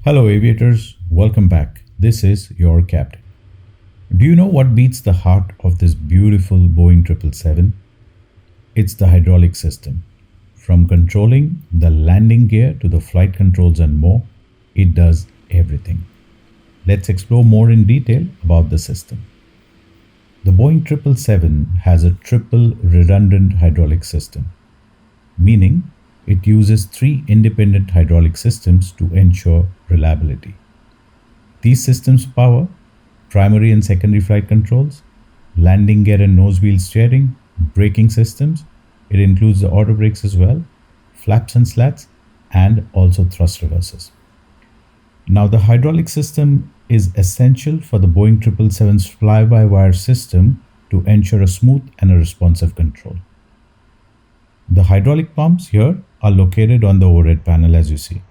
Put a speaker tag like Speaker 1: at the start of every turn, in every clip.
Speaker 1: Hello aviators, welcome back. This is your captain. Do you know what beats the heart of this beautiful Boeing 777? It's the hydraulic system. From controlling the landing gear to the flight controls and more, it does everything. Let's explore more in detail about the system. The Boeing 777 has a triple redundant hydraulic system, meaning it uses three independent hydraulic systems to ensure reliability. These systems power primary and secondary flight controls, landing gear and nose wheel steering, braking systems. It includes the auto brakes as well, flaps and slats, and also thrust reversers. Now, the hydraulic system is essential for the Boeing 777's fly-by-wire system to ensure a smooth and a responsive control. The hydraulic pumps here are located on the overhead panel as you see.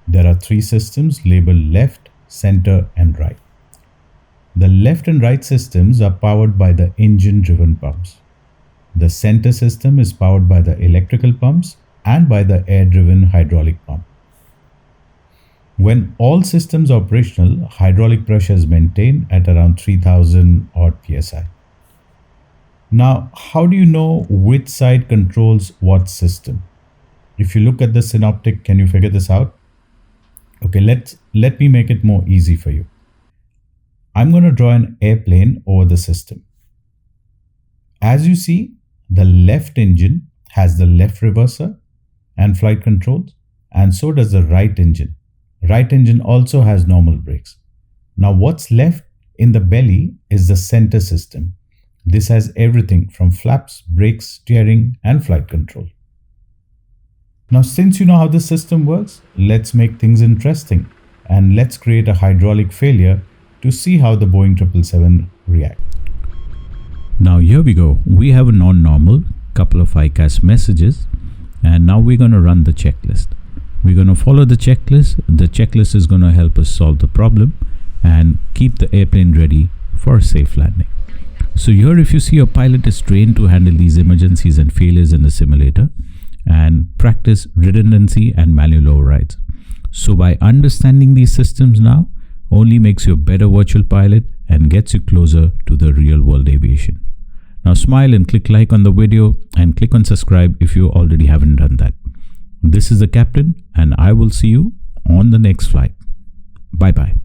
Speaker 1: There are three systems labeled left, center and right. The left and right systems are powered by the engine-driven pumps. The center system is powered by the electrical pumps and by the air-driven hydraulic pump. When all systems are operational, hydraulic pressure is maintained at around 3000 odd psi. Now, how do you know which side controls what system? If you look at the synoptic, can you figure this out? Okay, let me make it more easy for you. I'm going to draw an airplane over the system. As you see, the left engine has the left reverser and flight controls, and so does the right engine. Right engine also has normal brakes. Now, what's left in the belly is the center system. This has everything from flaps, brakes, steering, and flight control. Now, since you know how the system works, let's make things interesting and let's create a hydraulic failure to see how the Boeing 777 reacts. Now, here we go. We have a non-normal, couple of ICAS messages, and now we're going to run the checklist. We're going to follow the checklist. The checklist is going to help us solve the problem and keep the airplane ready for a safe landing. So here, if you see, your pilot is trained to handle these emergencies and failures in the simulator and practice redundancy and manual overrides. So by understanding these systems now, only makes you a better virtual pilot and gets you closer to the real world aviation. Now smile and click like on the video and click on subscribe if you already haven't done that. This is the captain and I will see you on the next flight. Bye bye.